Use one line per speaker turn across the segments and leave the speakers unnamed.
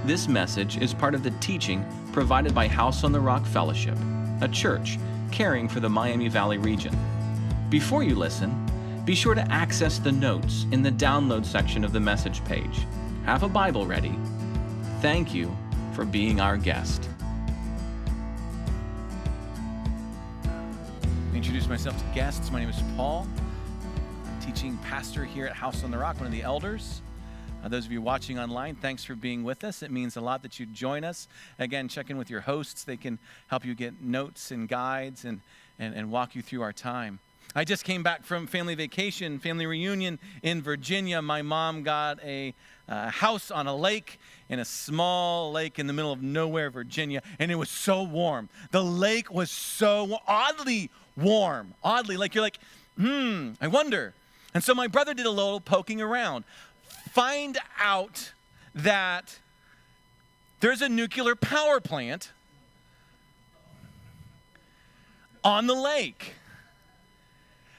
This message is part of the teaching provided by House on the Rock Fellowship, a church caring for the Miami Valley region. Before you listen, be sure to access the notes in the download section of the message page. Have a Bible ready. Thank you for being our guest. Introduce myself to guests. My name is Paul. I'm teaching pastor here at House on the Rock, one of the elders. Those of you watching online, thanks for being with us. It means a lot that you join us. Again, check in with your hosts. They can help you get notes and guides and walk you through our time. I just came back from family vacation, family reunion in Virginia. My mom got a house on a lake, in a small lake in the middle of nowhere, Virginia, and it was so warm. The lake was so oddly warm, like you're like, I wonder. And so my brother did a little poking around. Find out that there's a nuclear power plant on the lake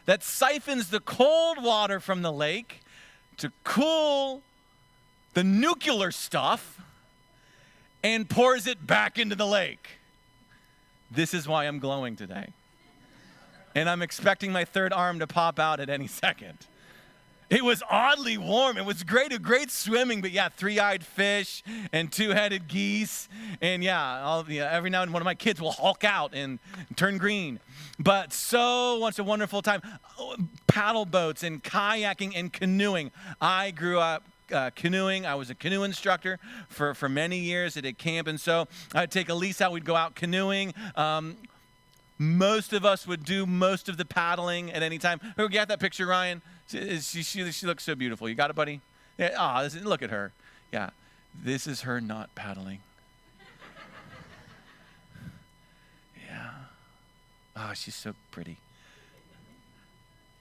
that siphons the cold water from the lake to cool the nuclear stuff and pours it back into the lake. This is why I'm glowing today. And I'm expecting my third arm to pop out at any second. It was oddly warm. It was great, great swimming, but yeah, three-eyed fish and two-headed geese. And every now and then one of my kids will hulk out and turn green. But it's a wonderful time. Paddle boats and kayaking and canoeing. I grew up canoeing. I was a canoe instructor for many years at a camp. And so I'd take Elise out. We'd go out canoeing. Most of us would do most of the paddling at any time. Oh, you got that picture, Ryan? She looks so beautiful. You got it, buddy? Yeah, look at her. Yeah, this is her not paddling. Yeah. Oh, she's so pretty.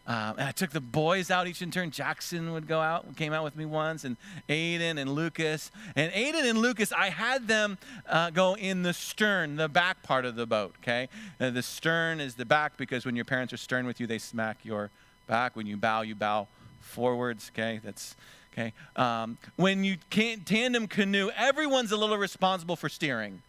And I took the boys out each in turn. Jackson came out with me once, and Aiden and Lucas. And Aiden and Lucas, I had them go in the stern, the back part of the boat, okay? The stern is the back because when your parents are stern with you, they smack your back. When you bow forwards, okay? That's okay. When you can't tandem canoe, everyone's a little responsible for steering.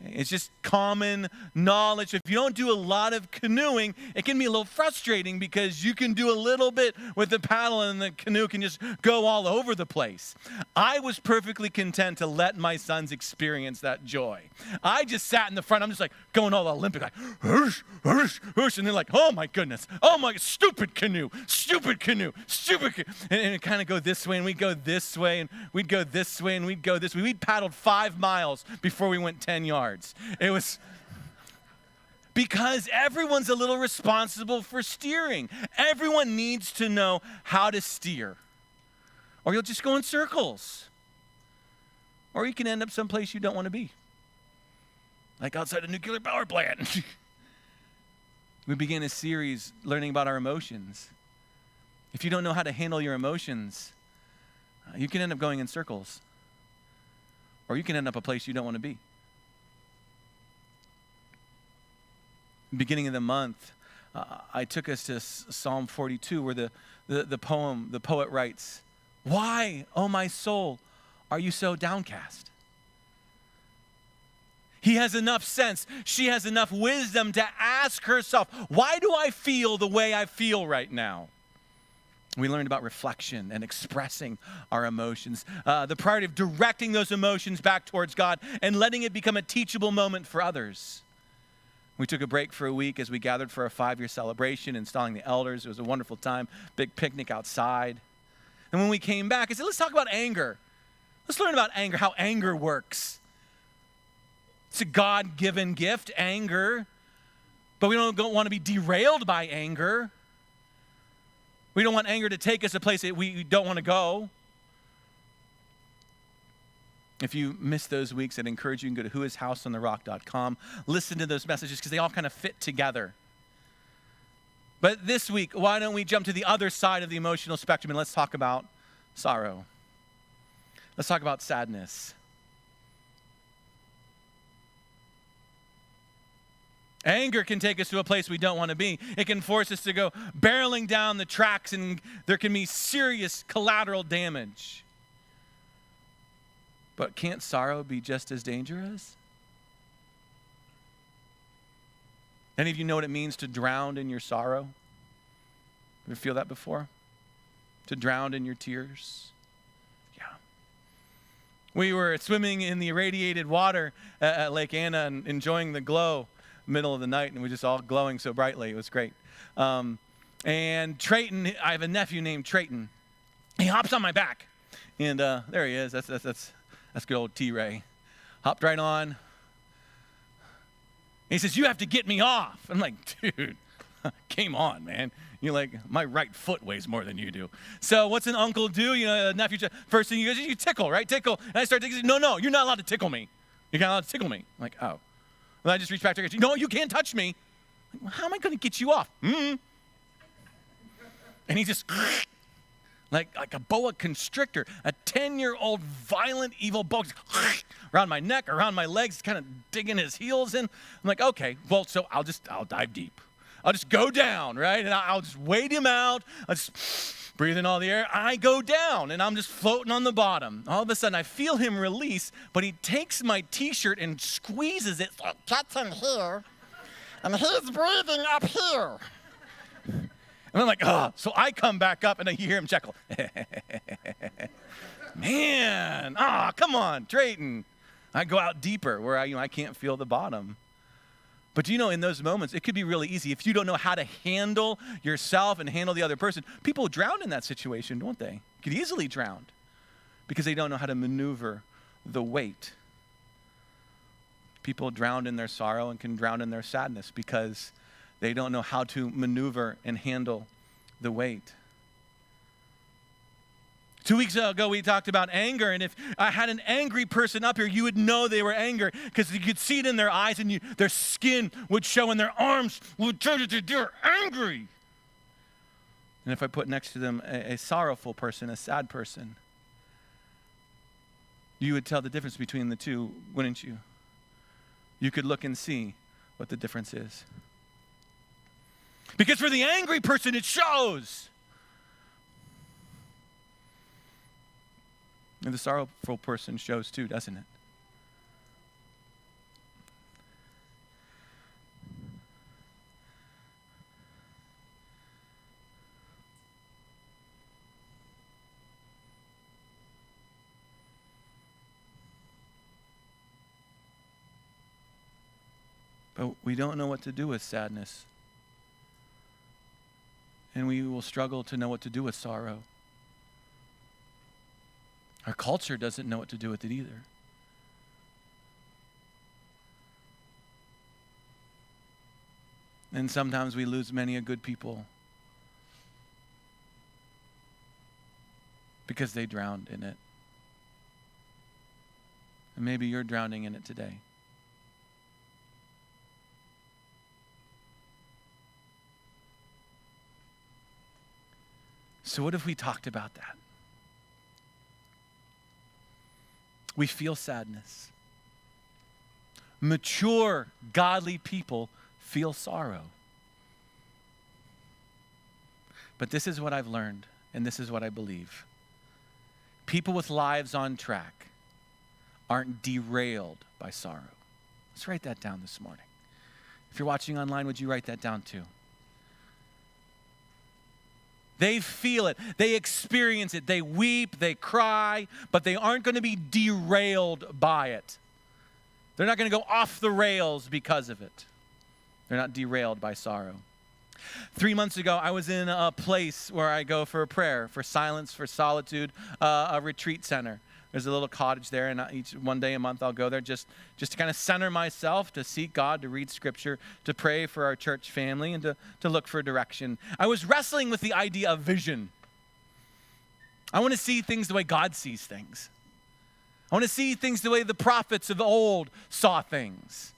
It's just common knowledge. If you don't do a lot of canoeing, it can be a little frustrating because you can do a little bit with the paddle and the canoe can just go all over the place. I was perfectly content to let my sons experience that joy. I just sat in the front. I'm just like going all Olympic, like, whoosh, whoosh, whoosh. And they're like, oh my goodness. Oh my, stupid canoe. And it kind of go this way and we'd go this way and we'd go this way and we'd go this way. We'd paddled 5 miles before we went 10 yards. It was because everyone's a little responsible for steering. Everyone needs to know how to steer, or you'll just go in circles, or you can end up someplace you don't want to be, like outside a nuclear power plant. We begin a series learning about our emotions. If you don't know how to handle your emotions, you can end up going in circles, or you can end up a place you don't want to be. Beginning of the month, I took us to Psalm 42 where the poet writes, "Why, O my soul, are you so downcast?" He has enough sense. She has enough wisdom to ask herself, why do I feel the way I feel right now? We learned about reflection and expressing our emotions, the priority of directing those emotions back towards God and letting it become a teachable moment for others. We took a break for a week as we gathered for our 5-year celebration, installing the elders. It was a wonderful time, big picnic outside. And when we came back, I said, let's talk about anger. Let's learn about anger, how anger works. It's a God-given gift, anger, but we don't want to be derailed by anger. We don't want anger to take us a place that we don't want to go. If you missed those weeks, I'd encourage you to go to whoishouseontherock.com. Listen to those messages because they all kind of fit together. But this week, why don't we jump to the other side of the emotional spectrum and let's talk about sorrow. Let's talk about sadness. Anger can take us to a place we don't want to be. It can force us to go barreling down the tracks, and there can be serious collateral damage. But can't sorrow be just as dangerous? Any of you know what it means to drown in your sorrow? Ever feel that before? To drown in your tears? Yeah. We were swimming in the irradiated water at Lake Anna and enjoying the glow middle of the night, and we were just all glowing so brightly. It was great. And Trayton, I have a nephew named Trayton. He hops on my back, and there he is. That's good old T-Ray. Hopped right on. And he says, "You have to get me off." I'm like, "Dude, came on, man. You're like, my right foot weighs more than you do." So what's an uncle do? You know, a nephew, first thing he goes, "You tickle, right? Tickle." And I start thinking, no, you're not allowed to tickle me. You're not allowed to tickle me. I'm like, oh. And I just reach back to her, "No, you can't touch me." I'm like, well, how am I going to get you off? And he just, like a boa constrictor, a 10-year-old violent, evil boa, around my neck, around my legs, kind of digging his heels in. I'm like, okay, well, so I'll dive deep. I'll just go down, right? And I'll just wait him out. I'll just breathe in all the air. I go down, and I'm just floating on the bottom. All of a sudden, I feel him release, but he takes my T-shirt and squeezes it so it gets in here, and he's breathing up here. And I'm like, oh. So I come back up, and I hear him chuckle. Man, come on, Trayton. I go out deeper where I can't feel the bottom. But you know, in those moments, it could be really easy. If you don't know how to handle yourself and handle the other person, people drown in that situation, don't they? Could easily drown because they don't know how to maneuver the weight. People drown in their sorrow and can drown in their sadness because they don't know how to maneuver and handle the weight. 2 weeks ago, we talked about anger, and if I had an angry person up here, you would know they were angry because you could see it in their eyes, and their skin would show, and their arms would turn to they're angry. And if I put next to them a sorrowful person, a sad person, you would tell the difference between the two, wouldn't you? You could look and see what the difference is. Because for the angry person, it shows. And the sorrowful person shows too, doesn't it? But we don't know what to do with sadness. And we will struggle to know what to do with sorrow. Our culture doesn't know what to do with it either. And sometimes we lose many a good people because they drowned in it. And maybe you're drowning in it today. So what if we talked about that? We feel sadness. Mature, godly people feel sorrow. But this is what I've learned, and this is what I believe. People with lives on track aren't derailed by sorrow. Let's write that down this morning. If you're watching online, would you write that down too? They feel it. They experience it. They weep. They cry. But they aren't going to be derailed by it. They're not going to go off the rails because of it. They're not derailed by sorrow. 3 months ago, I was in a place where I go for a prayer, for silence, for solitude, a retreat center. There's a little cottage there, and one day a month I'll go there just to kind of center myself, to seek God, to read Scripture, to pray for our church family, and to look for direction. I was wrestling with the idea of vision. I want to see things the way God sees things. I want to see things the way the prophets of old saw things.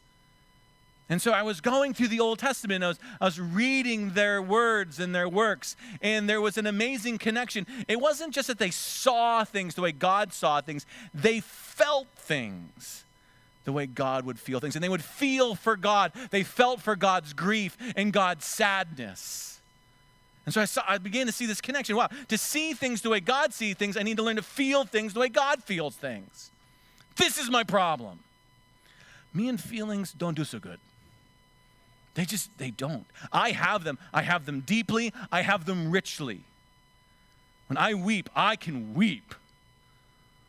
And so I was going through the Old Testament. I was reading their words and their works, and there was an amazing connection. It wasn't just that they saw things the way God saw things. They felt things the way God would feel things, and they would feel for God. They felt for God's grief and God's sadness. And so I began to see this connection. Wow, to see things the way God sees things, I need to learn to feel things the way God feels things. This is my problem. Me and feelings don't do so good. They don't. I have them. I have them deeply. I have them richly. When I weep, I can weep.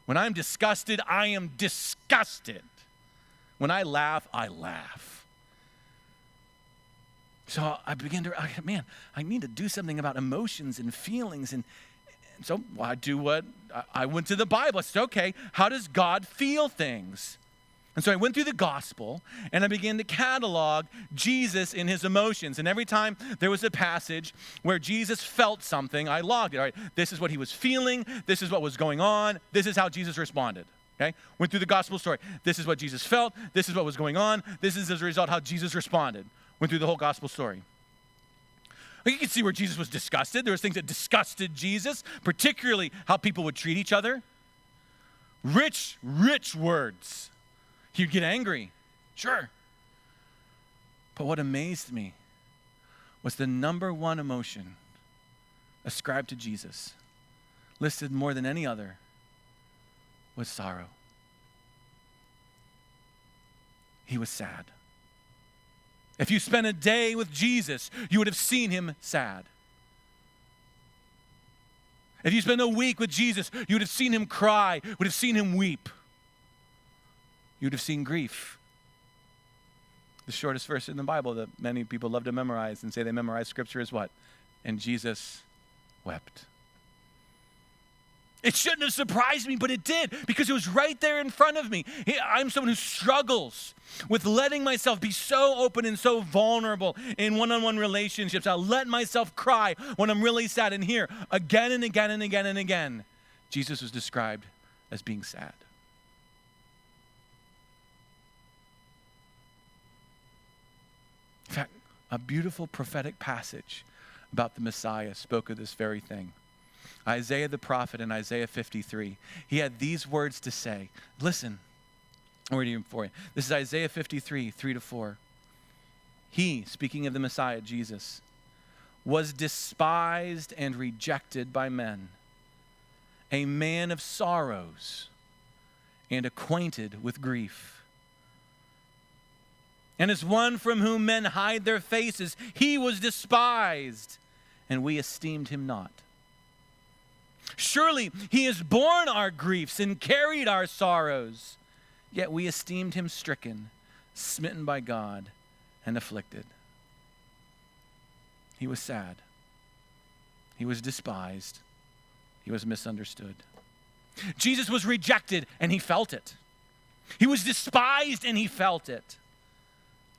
When I'm disgusted, I am disgusted. When I laugh, I laugh. So I began to, I need to do something about emotions and feelings. And so I do what, I went to the Bible. I said, okay, how does God feel things? And so I went through the gospel and I began to catalog Jesus in his emotions. And every time there was a passage where Jesus felt something, I logged it. All right, this is what he was feeling. This is what was going on. This is how Jesus responded. Okay? Went through the gospel story. This is what Jesus felt. This is what was going on. This is as a result how Jesus responded. Went through the whole gospel story. You can see where Jesus was disgusted. There was things that disgusted Jesus, particularly how people would treat each other. Rich words. He'd get angry, sure. But what amazed me was the number one emotion ascribed to Jesus, listed more than any other, was sorrow. He was sad. If you spent a day with Jesus, you would have seen him sad. If you spent a week with Jesus, you would have seen him cry, would have seen him weep. You'd have seen grief. The shortest verse in the Bible that many people love to memorize and say they memorize scripture is what? And Jesus wept. It shouldn't have surprised me, but it did, because it was right there in front of me. I'm someone who struggles with letting myself be so open and so vulnerable in one-on-one relationships. I let myself cry when I'm really sad. And here, again and again and again and again, Jesus was described as being sad. In fact, a beautiful prophetic passage about the Messiah spoke of this very thing. Isaiah the prophet in Isaiah 53, he had these words to say. Listen, I'm reading for you. This is Isaiah 53, 3-4. He, speaking of the Messiah, Jesus, was despised and rejected by men, a man of sorrows and acquainted with grief. And as one from whom men hide their faces, he was despised, and we esteemed him not. Surely he has borne our griefs and carried our sorrows, yet we esteemed him stricken, smitten by God, and afflicted. He was sad. He was despised. He was misunderstood. Jesus was rejected, and he felt it. He was despised, and he felt it.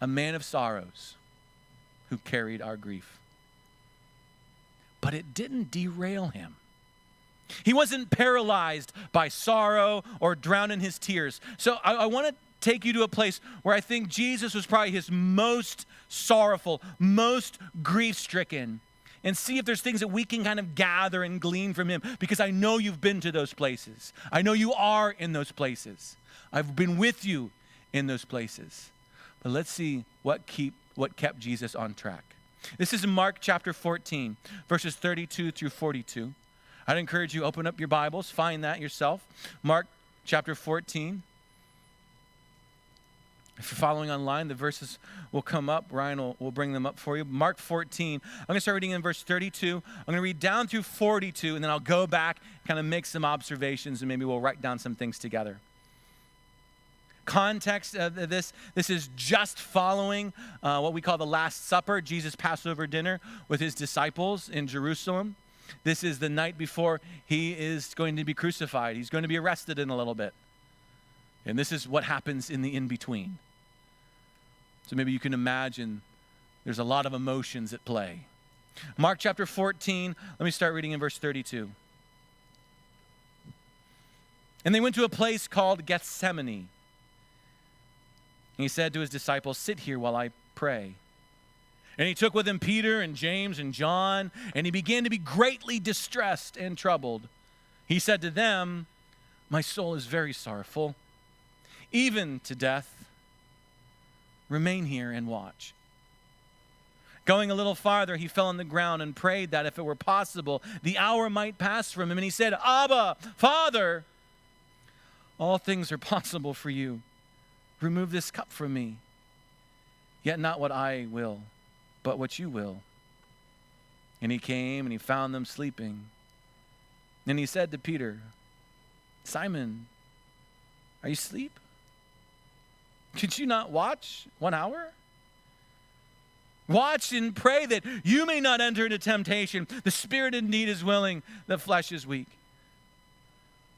A man of sorrows who carried our grief. But it didn't derail him. He wasn't paralyzed by sorrow or drowned in his tears. So I want to take you to a place where I think Jesus was probably his most sorrowful, most grief-stricken, and see if there's things that we can kind of gather and glean from him, because I know you've been to those places. I know you are in those places. I've been with you in those places. But let's see what kept Jesus on track. This is in Mark chapter 14, verses 32 through 42. I'd encourage you, open up your Bibles, find that yourself. Mark chapter 14. If you're following online, the verses will come up. Ryan will bring them up for you. Mark 14. I'm going to start reading in verse 32. I'm going to read down through 42, and then I'll go back, kind of make some observations, and maybe we'll write down some things together. Context of this is just following what we call the Last Supper, Jesus' Passover dinner with his disciples in Jerusalem. This is the night before he is going to be crucified. He's going to be arrested in a little bit. And this is what happens in the in-between. So maybe you can imagine there's a lot of emotions at play. Mark chapter 14, let me start reading in verse 32. And they went to a place called Gethsemane. And he said to his disciples, "Sit here while I pray." And he took with him Peter and James and John, and he began to be greatly distressed and troubled. He said to them, "My soul is very sorrowful, even to death. Remain here and watch." Going a little farther, he fell on the ground and prayed that if it were possible, the hour might pass from him. And he said, "Abba, Father, All things are possible for you. Remove this cup from me. Yet not what I will, but what you will. And he came and he found them sleeping. And he said to Peter, Simon, are you asleep? Could you not watch 1 hour? Watch and pray that you may not enter into temptation. The spirit indeed is willing, the flesh is weak.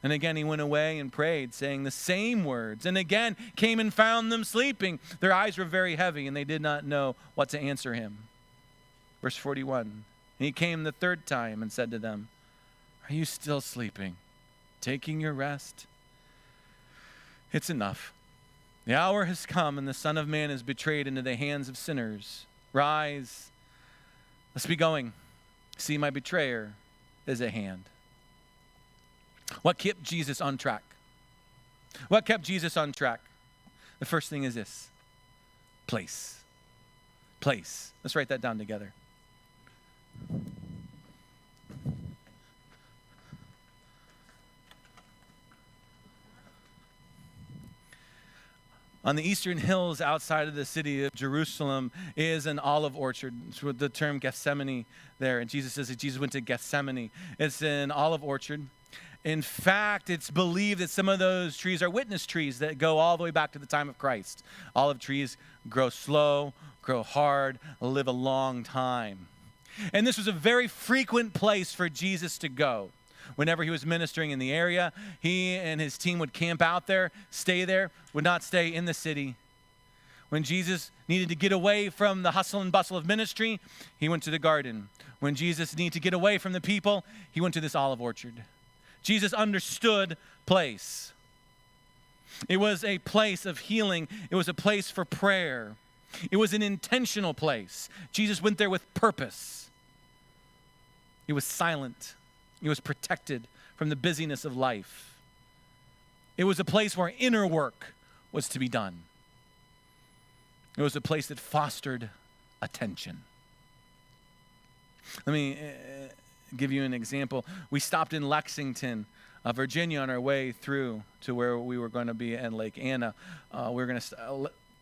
And again he went away and prayed, saying the same words. And again came and found them sleeping. Their eyes were very heavy, and they did not know what to answer him. Verse 41, and he came the third time and said to them, are you still sleeping, taking your rest? It's enough. The hour has come, and the Son of Man is betrayed into the hands of sinners. Rise, let's be going. See, my betrayer is at hand. What kept Jesus on track? What kept Jesus on track? The first thing is this: place. Place. Let's write that down together. On the eastern hills outside of the city of Jerusalem is an olive orchard. It's with the term Gethsemane there. And Jesus says that Jesus went to Gethsemane. It's an olive orchard. In fact, it's believed that some of those trees are witness trees that go all the way back to the time of Christ. Olive trees grow slow, grow hard, live a long time. And this was a very frequent place for Jesus to go. Whenever he was ministering in the area, he and his team would camp out there, stay there, would not stay in the city. When Jesus needed to get away from the hustle and bustle of ministry, he went to the garden. When Jesus needed to get away from the people, he went to this olive orchard. Jesus understood place. It was a place of healing. It was a place for prayer. It was an intentional place. Jesus went there with purpose. It was silent. It was protected from the busyness of life. It was a place where inner work was to be done. It was a place that fostered attention. Let me give you an example. We stopped in Lexington, Virginia, on our way through to where we were going to be in Lake Anna.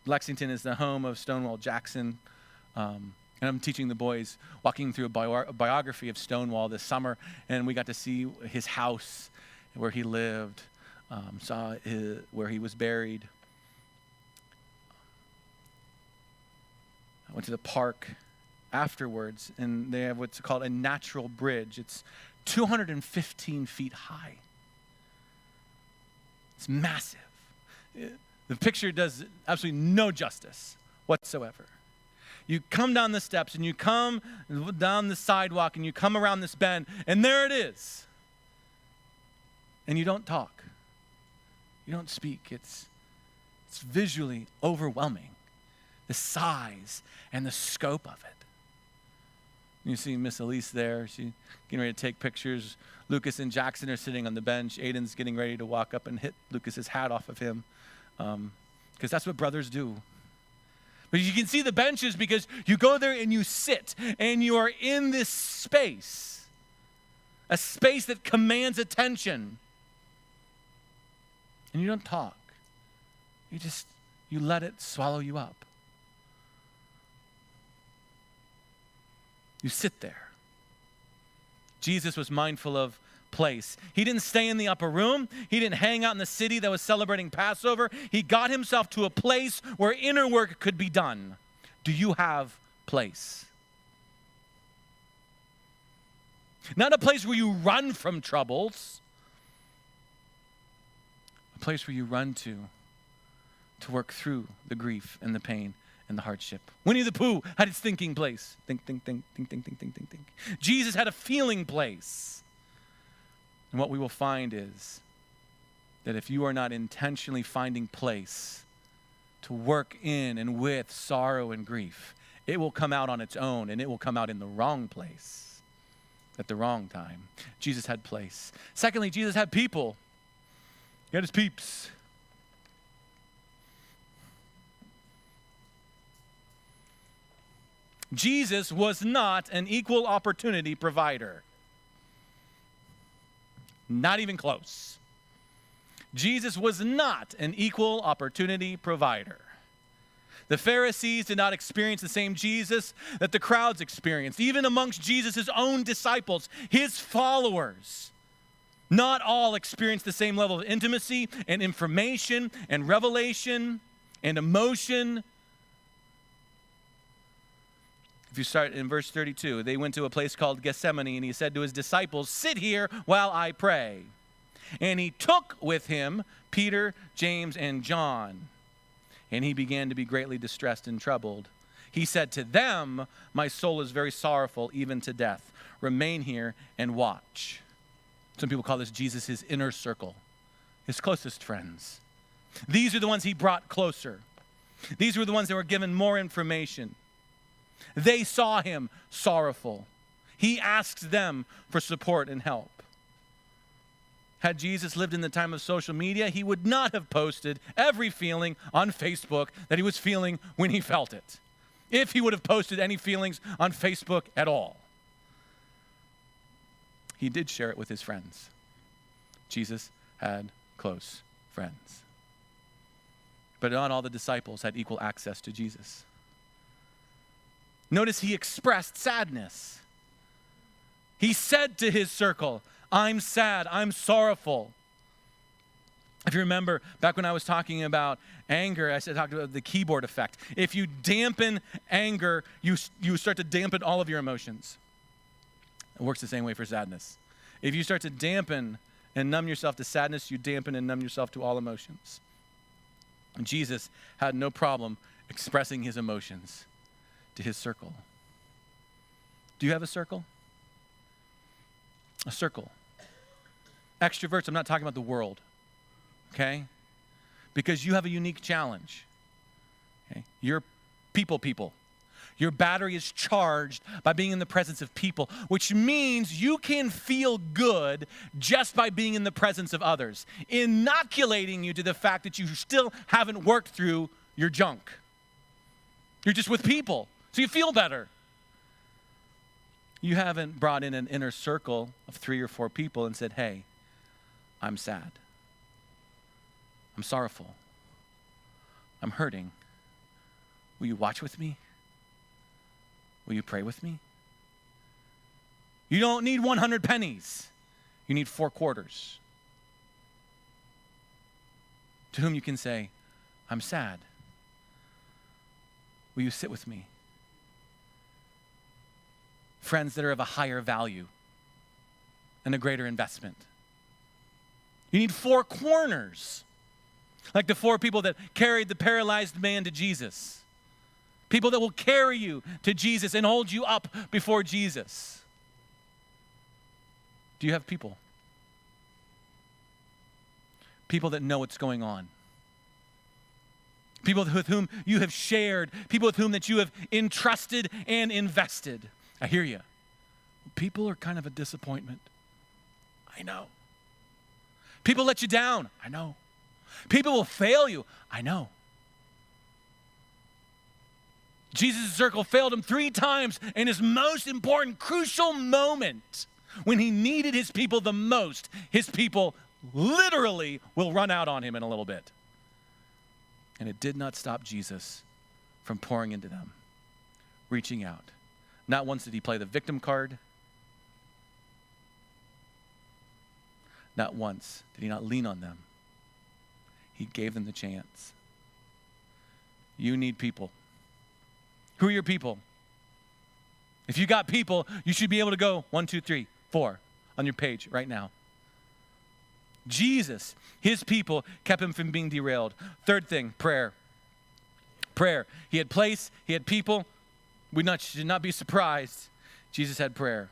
Lexington is the home of Stonewall Jackson. And I'm teaching the boys, walking through a biography of Stonewall this summer, and we got to see his house, where he lived, saw where he was buried. I went to the park afterwards, and they have what's called a natural bridge. It's 215 feet high. It's massive. The picture does absolutely no justice whatsoever. You come down the steps and you come down the sidewalk and you come around this bend, and there it is. And you don't talk. You don't speak. It's visually overwhelming, the size and the scope of it. You see Miss Elise there. She's getting ready to take pictures. Lucas and Jackson are sitting on the bench. Aiden's getting ready to walk up and hit Lucas's hat off of him, because that's what brothers do. But you can see the benches because you go there and you sit, and you are in this space, a space that commands attention. And you don't talk. You let it swallow you up. You sit there. Jesus was mindful of place. He didn't stay in the upper room. He didn't hang out in the city that was celebrating Passover. He got himself to a place where inner work could be done. Do you have place? Not a place where you run from troubles. A place where you run to work through the grief and the pain and the hardship. Winnie the Pooh had its thinking place. Think, think, think, think, think, think, think, think, think. Jesus had a feeling place. And what we will find is that if you are not intentionally finding place to work in and with sorrow and grief, it will come out on its own, and it will come out in the wrong place at the wrong time. Jesus had place. Secondly, Jesus had people. He had his peeps. Jesus was not an equal opportunity provider. Not even close. Jesus was not an equal opportunity provider. The Pharisees did not experience the same Jesus that the crowds experienced. Even amongst Jesus' own disciples, his followers, not all experienced the same level of intimacy and information and revelation and emotion. If you start in verse 32, they went to a place called Gethsemane, and he said to his disciples, "Sit here while I pray." And he took with him Peter, James, and John. And he began to be greatly distressed and troubled. He said to them, "My soul is very sorrowful, even to death. Remain here and watch." Some people call this Jesus' inner circle, his closest friends. These are the ones he brought closer. These were the ones that were given more information. They saw him sorrowful. He asked them for support and help. Had Jesus lived in the time of social media, he would not have posted every feeling on Facebook that he was feeling when he felt it, if he would have posted any feelings on Facebook at all. He did share it with his friends. Jesus had close friends. But not all the disciples had equal access to Jesus. Notice he expressed sadness. He said to his circle, "I'm sad, I'm sorrowful." If you remember, back when I was talking about anger, I talked about the keyboard effect. If you dampen anger, you start to dampen all of your emotions. It works the same way for sadness. If you start to dampen and numb yourself to sadness, you dampen and numb yourself to all emotions. And Jesus had no problem expressing his emotions to his circle. Do you have a circle? A circle. Extroverts, I'm not talking about the world, okay? Because you have a unique challenge. Okay? You're people. Your battery is charged by being in the presence of people, which means you can feel good just by being in the presence of others, inoculating you to the fact that you still haven't worked through your junk. You're just with people, so you feel better. You haven't brought in an inner circle of 3 or 4 people and said, "Hey, I'm sad. I'm sorrowful. I'm hurting. Will you watch with me? Will you pray with me?" You don't need 100 pennies. You need 4 quarters. To whom you can say, "I'm sad. Will you sit with me?" Friends that are of a higher value and a greater investment. You need 4 corners, like the 4 people that carried the paralyzed man to Jesus. People that will carry you to Jesus and hold you up before Jesus. Do you have people? People that know what's going on. People with whom you have shared. People with whom that you have entrusted and invested. I hear you. People are kind of a disappointment. I know. People let you down. I know. People will fail you. I know. Jesus' circle failed him 3 times in his most important, crucial moment when he needed his people the most. His people literally will run out on him in a little bit. And it did not stop Jesus from pouring into them, reaching out. Not once did he play the victim card. Not once did he not lean on them. He gave them the chance. You need people. Who are your people? If you got people, you should be able to go 1, 2, 3, 4 on your page right now. Jesus, his people, kept him from being derailed. 3rd thing, prayer. Prayer. He had place, he had people. We should not be surprised. Jesus had prayer.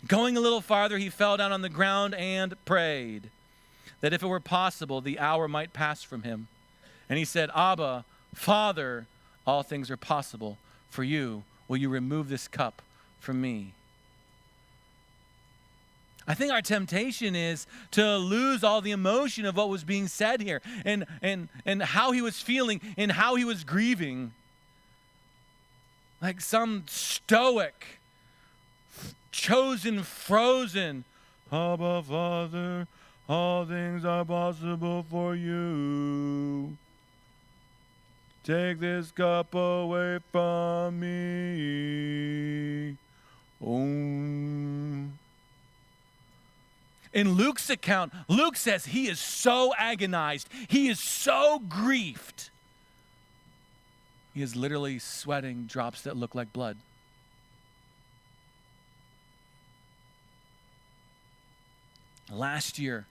Going a little farther, he fell down on the ground and prayed that if it were possible, the hour might pass from him. And he said, "Abba, Father, all things are possible for you. Will you remove this cup from me?" I think our temptation is to lose all the emotion of what was being said here and how he was feeling and how he was grieving. Like some stoic, chosen, frozen, Abba, Father, all things are possible for you. Take this cup away from me. Oh. In Luke's account, Luke says he is so agonized. He is so grieved. He is literally sweating drops that look like blood. Last year,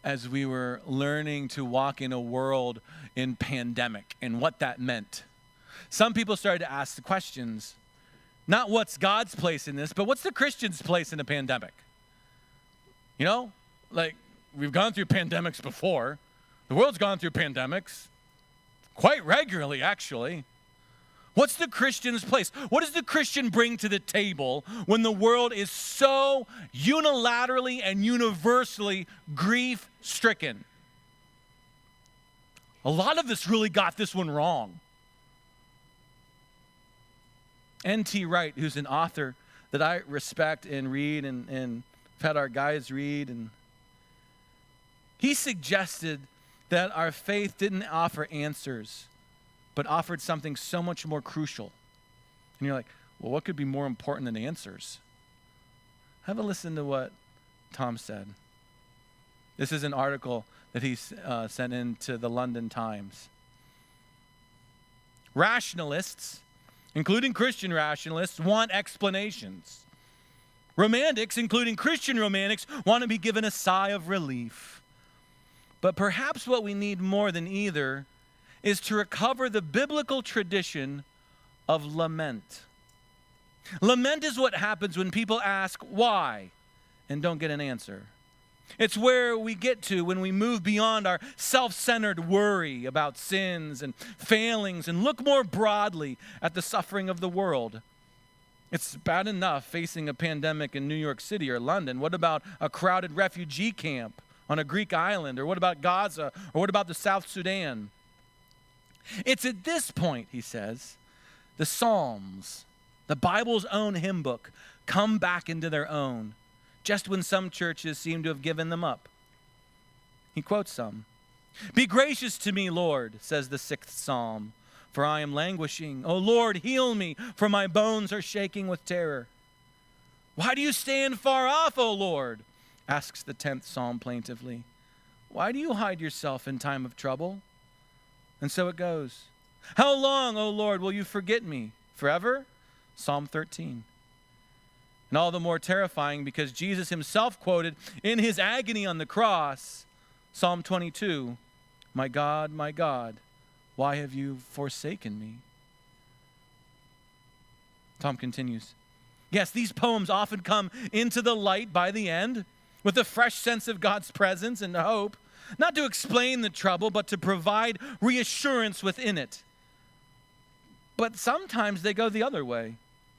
as we were learning to walk in a world in pandemic and what that meant, some people started to ask the questions, not what's God's place in this, but what's the Christian's place in a pandemic? You know, like we've gone through pandemics before. The world's gone through pandemics quite regularly, actually. What's the Christian's place? What does the Christian bring to the table when the world is so unilaterally and universally grief-stricken? A lot of us really got this one wrong. N.T. Wright, who's an author that I respect and read and had our guys read, and he suggested that our faith didn't offer answers, but offered something so much more crucial. And you're like, well, what could be more important than answers? Have a listen to what Tom said. This is an article that he sent into the London Times. Rationalists, including Christian rationalists, want explanations. Romantics, including Christian romantics, want to be given a sigh of relief. But perhaps what we need more than either is to recover the biblical tradition of lament. Lament is what happens when people ask why and don't get an answer. It's where we get to when we move beyond our self-centered worry about sins and failings and look more broadly at the suffering of the world. It's bad enough facing a pandemic in New York City or London. What about a crowded refugee camp on a Greek island? Or what about Gaza? Or what about the South Sudan? It's at this point, he says, the Psalms, the Bible's own hymn book, come back into their own, just when some churches seem to have given them up. He quotes some. "Be gracious to me, Lord," says the 6th Psalm, "for I am languishing. O Lord, heal me, for my bones are shaking with terror." "Why do you stand far off, O Lord?" asks the 10th Psalm plaintively. "Why do you hide yourself in time of trouble?" And so it goes. "How long, O Lord, will you forget me? Forever?" Psalm 13. And all the more terrifying because Jesus himself quoted in his agony on the cross, Psalm 22, my God, why have you forsaken me?" Tom continues. Yes, these poems often come into the light by the end with a fresh sense of God's presence and hope, not to explain the trouble, but to provide reassurance within it. But sometimes they go the other way.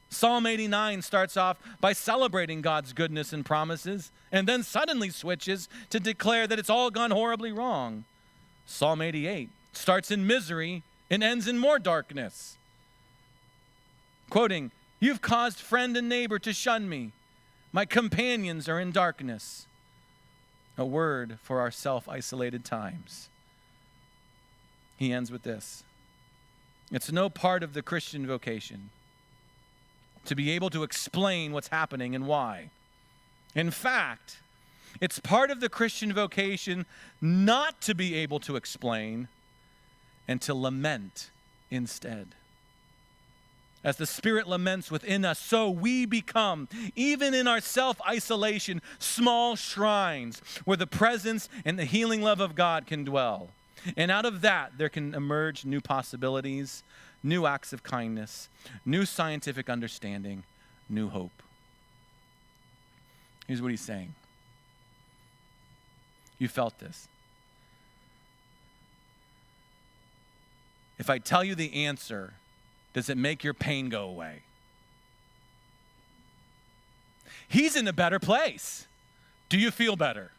Psalm 89 starts off by celebrating God's goodness and promises, and then suddenly switches to declare that it's all gone horribly wrong. Psalm 88 starts in misery and ends in more darkness. Quoting, "You've caused friend and neighbor to shun me. My companions are in darkness." A word for our self-isolated times. He ends with this. It's no part of the Christian vocation to be able to explain what's happening and why. In fact, it's part of the Christian vocation not to be able to explain and to lament instead. As the Spirit laments within us, so we become, even in our self-isolation, small shrines where the presence and the healing love of God can dwell. And out of that, there can emerge new possibilities, new acts of kindness, new scientific understanding, new hope. Here's what he's saying. You felt this. If I tell you the answer, does it make your pain go away? He's in a better place. Do you feel better?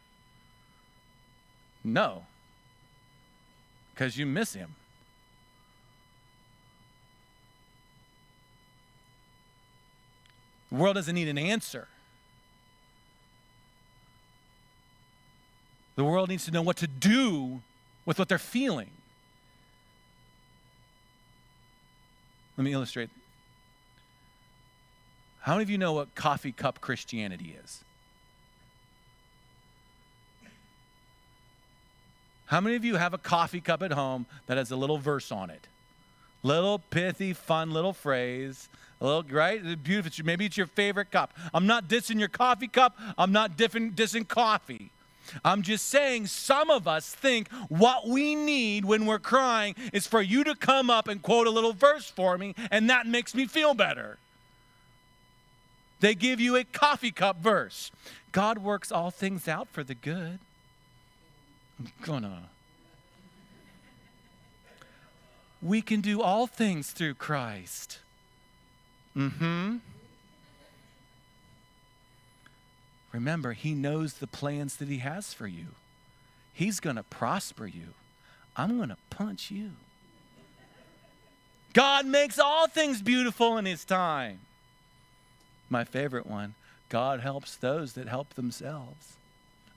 No. Because you miss him. The world doesn't need an answer. The world needs to know what to do with what they're feeling. Let me illustrate. How many of you know what coffee cup Christianity is? How many of you have a coffee cup at home that has a little verse on it? Little pithy, fun little phrase. A little, right? It's beautiful. Maybe it's your favorite cup. I'm not dissing your coffee cup. I'm not dissing coffee. I'm just saying some of us think what we need when we're crying is for you to come up and quote a little verse for me, and that makes me feel better. They give you a coffee cup verse. God works all things out for the good. I'm gonna. We can do all things through Christ. Remember, he knows the plans that he has for you. He's going to prosper you. I'm going to punch you. God makes all things beautiful in his time. My favorite one, God helps those that help themselves.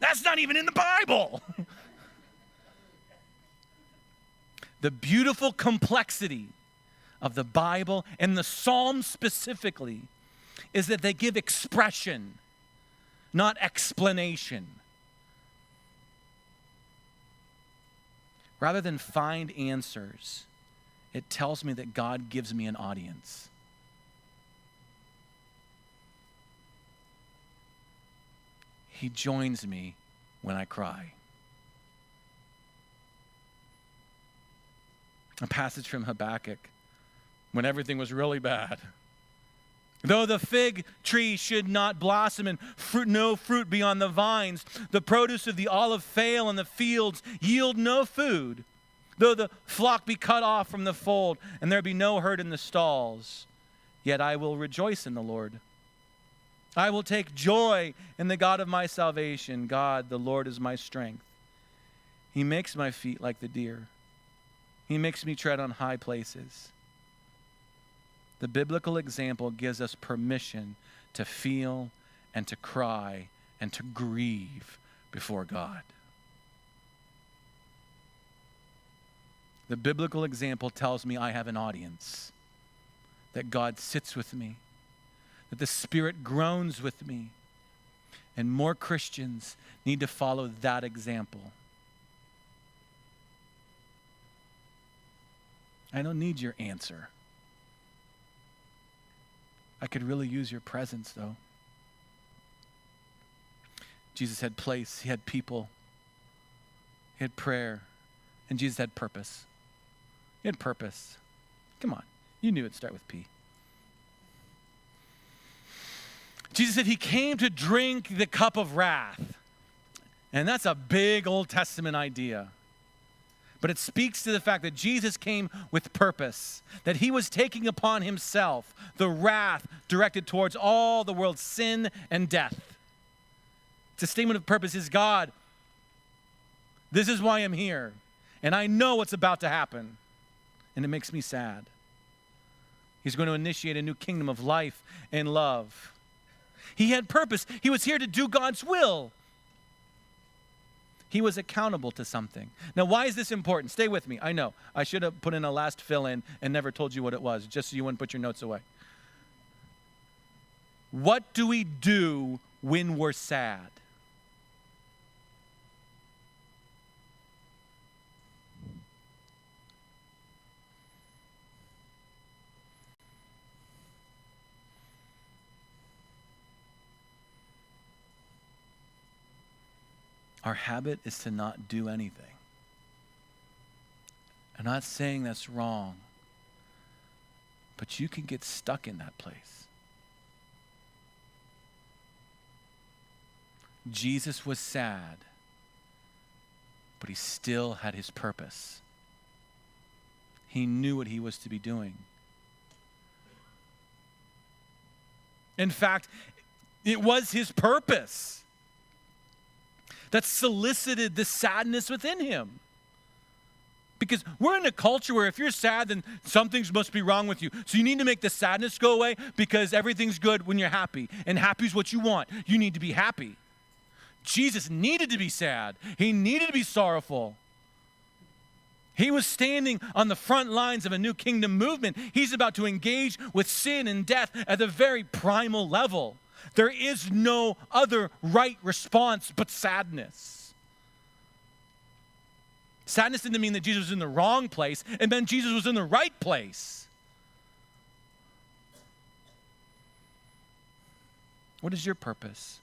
That's not even in the Bible. The beautiful complexity of the Bible and the Psalms specifically is that they give expression, not explanation. Rather than find answers, it tells me that God gives me an audience. He joins me when I cry. A passage from Habakkuk, when everything was really bad. Though the fig tree should not blossom and no fruit be on the vines, the produce of the olive fail and the fields yield no food. Though the flock be cut off from the fold and there be no herd in the stalls, yet I will rejoice in the Lord. I will take joy in the God of my salvation. God, the Lord, is my strength. He makes my feet like the deer. He makes me tread on high places. The biblical example gives us permission to feel and to cry and to grieve before God. The biblical example tells me I have an audience, that God sits with me, that the Spirit groans with me, and more Christians need to follow that example. I don't need your answer. I could really use your presence, though. Jesus had place, he had people, he had prayer, and Jesus had purpose. He had purpose. Come on, you knew it'd start with P. Jesus said he came to drink the cup of wrath. And that's a big Old Testament idea. But it speaks to the fact that Jesus came with purpose, that he was taking upon himself the wrath directed towards all the world's sin and death. It's a statement of purpose. Is God, this is why I'm here, and I know what's about to happen, and it makes me sad. He's going to initiate a new kingdom of life and love. He had purpose. He was here to do God's will. He was accountable to something. Now, why is this important? Stay with me. I know. I should have put in a last fill-in and never told you what it was, just so you wouldn't put your notes away. What do we do when we're sad? Our habit is to not do anything. I'm not saying that's wrong, but you can get stuck in that place. Jesus was sad, but he still had his purpose. He knew what he was to be doing. In fact, it was his purpose that solicited the sadness within him. Because we're in a culture where if you're sad, then something must be wrong with you. So you need to make the sadness go away because everything's good when you're happy. And happy is what you want. You need to be happy. Jesus needed to be sad. He needed to be sorrowful. He was standing on the front lines of a new kingdom movement. He's about to engage with sin and death at the very primal level. There is no other right response but sadness. Sadness didn't mean that Jesus was in the wrong place. It meant Jesus was in the right place. What is your purpose?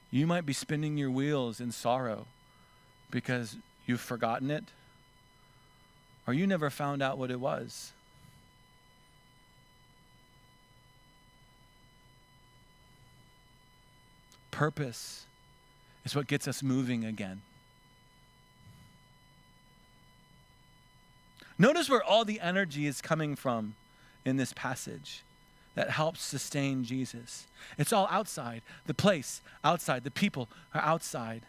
You might be spinning your wheels in sorrow because you've forgotten it, or you never found out what it was. Purpose is what gets us moving again. Notice where all the energy is coming from in this passage that helps sustain Jesus. It's all outside. The place, outside. The people are outside.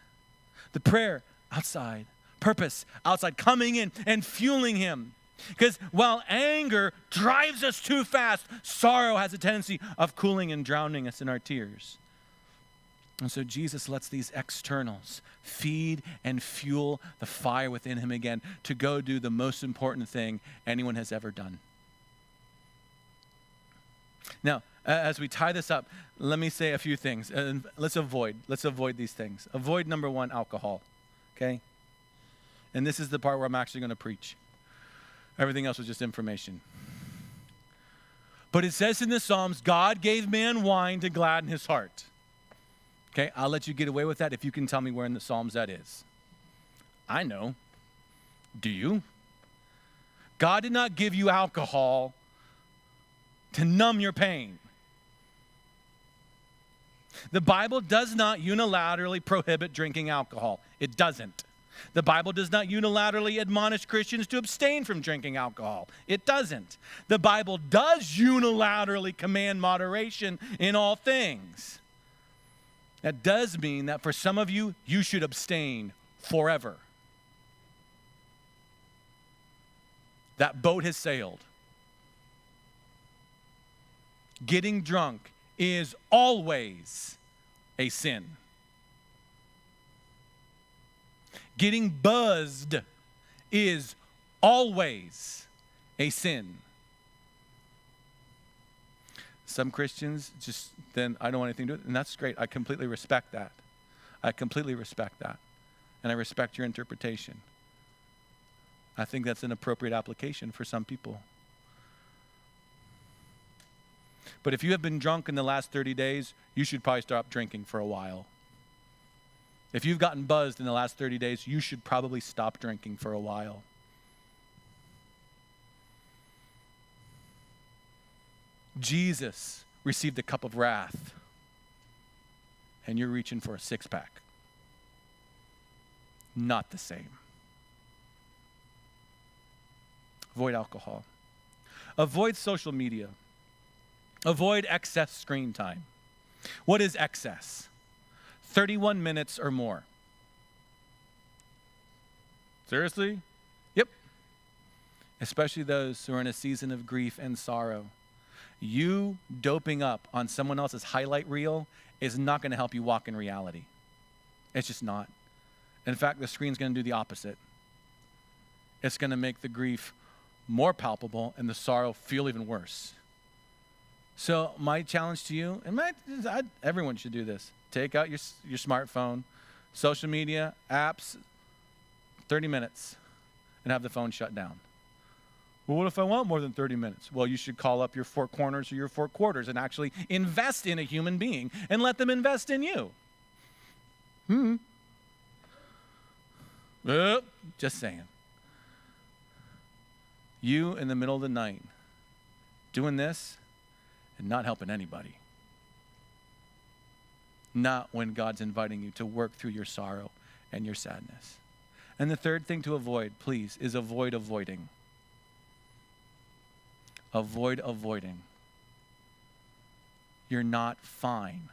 The prayer, outside. Purpose, outside. Coming in and fueling him. Because while anger drives us too fast, sorrow has a tendency of cooling and drowning us in our tears. And so Jesus lets these externals feed and fuel the fire within him again to go do the most important thing anyone has ever done. Now, as we tie this up, let me say a few things. Let's avoid these things. Avoid, number one, alcohol, okay? And this is the part where I'm actually going to preach. Everything else was just information. But it says in the Psalms, God gave man wine to gladden his heart. Okay, I'll let you get away with that if you can tell me where in the Psalms that is. I know. Do you? God did not give you alcohol to numb your pain. The Bible does not unilaterally prohibit drinking alcohol. It doesn't. The Bible does not unilaterally admonish Christians to abstain from drinking alcohol. It doesn't. The Bible does unilaterally command moderation in all things. That does mean that for some of you, you should abstain forever. That boat has sailed. Getting drunk is always a sin. Getting buzzed is always a sin. Some Christians just, then I don't want anything to do with it, and that's great. I completely respect that. And I respect your interpretation. I think that's an appropriate application for some people. But if you have been drunk in the last 30 days, you should probably stop drinking for a while. If you've gotten buzzed in the last 30 days, you should probably stop drinking for a while. Jesus received a cup of wrath, and you're reaching for a six-pack. Not the same. Avoid alcohol. Avoid social media. Avoid excess screen time. What is excess? 31 minutes or more. Seriously? Yep. Especially those who are in a season of grief and sorrow. You doping up on someone else's highlight reel is not going to help you walk in reality. It's just not. In fact, the screen's going to do the opposite. It's going to make the grief more palpable and the sorrow feel even worse. So my challenge to you, and everyone should do this. Take out your smartphone, social media, apps, 30 minutes, and have the phone shut down. Well, what if I want more than 30 minutes? Well, you should call up your four corners or your four quarters and actually invest in a human being and let them invest in you. Just saying. You in the middle of the night doing this and not helping anybody. Not when God's inviting you to work through your sorrow and your sadness. And the third thing to avoid, please, is avoid avoiding. Avoid avoiding. You're not fine.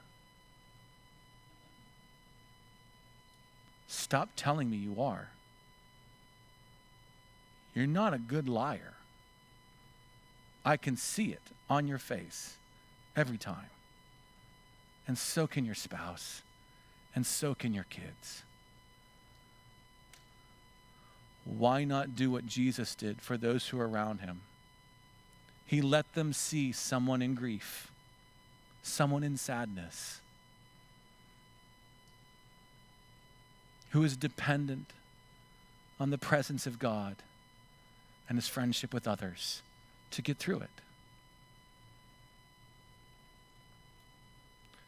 Stop telling me you are. You're not a good liar. I can see it on your face every time. and so can your spouse, and so can your kids. Why not do what Jesus did for those who are around him? He let them see someone in grief, someone in sadness, who is dependent on the presence of God and his friendship with others to get through it.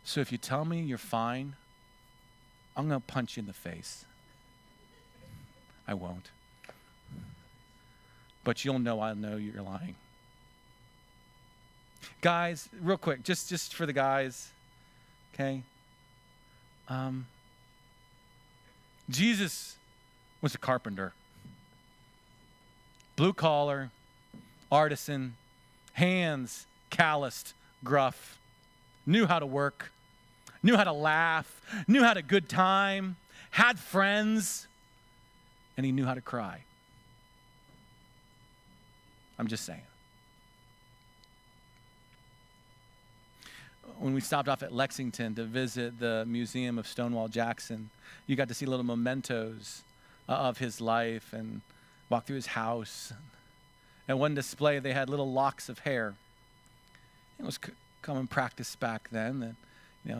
So if you tell me you're fine, I'm going to punch you in the face. I won't. But you'll know I know you're lying. Guys, real quick, just for the guys, okay? Jesus was a carpenter. Blue collar, artisan, hands calloused, gruff, knew how to work, knew how to laugh, knew how to good time, had friends, and he knew how to cry. I'm just saying. When we stopped off at Lexington to visit the Museum of Stonewall Jackson, you got to see little mementos of his life and walk through his house. At one display, they had little locks of hair. It was common practice back then that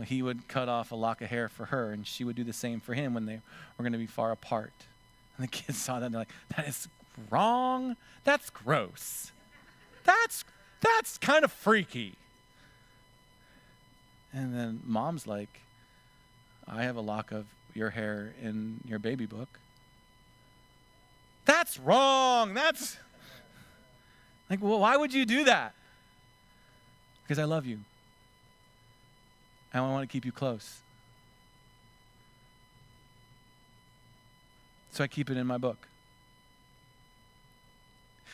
he would cut off a lock of hair for her, and she would do the same for him when they were going to be far apart. And the kids saw that, and they're like, that is wrong. That's gross. That's kind of freaky. And then mom's like, I have a lock of your hair in your baby book. That's wrong. That's like, well, why would you do that? Because I love you. And I want to keep you close. So I keep it in my book.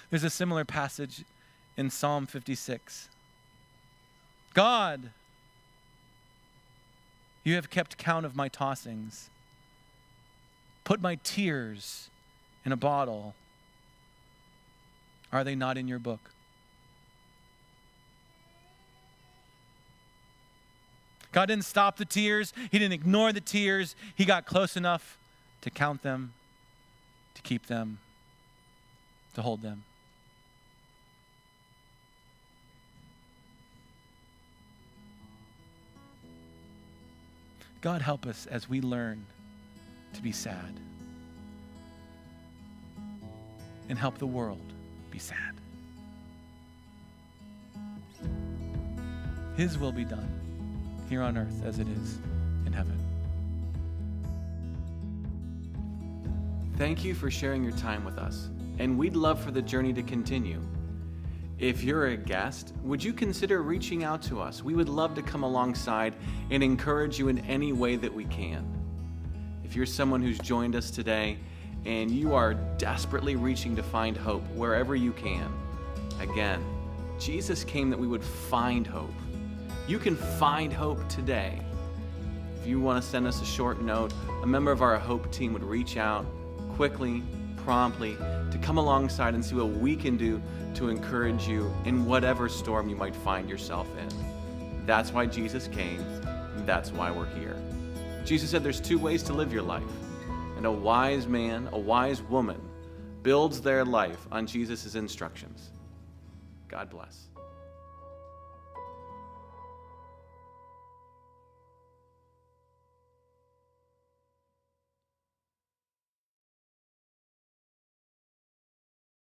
There's a similar passage in Psalm 56. God, you have kept count of my tossings. Put my tears in a bottle. Are they not in your book? God didn't stop the tears. He didn't ignore the tears. He got close enough to count them, to keep them, to hold them. God, help us as we learn to be sad and help the world be sad. His will be done here on earth as it is in heaven. Thank you for sharing your time with us, and we'd love for the journey to continue. If you're a guest, would you consider reaching out to us? We would love to come alongside and encourage you in any way that we can. If you're someone who's joined us today and you are desperately reaching to find hope wherever you can, again, Jesus came that we would find hope. You can find hope today. If you want to send us a short note, a member of our Hope team would reach out quickly, promptly, to come alongside and see what we can do to encourage you in whatever storm you might find yourself in. That's why Jesus came, and that's why we're here. Jesus said there's two ways to live your life, and a wise man, a wise woman, builds their life on Jesus' instructions. God bless.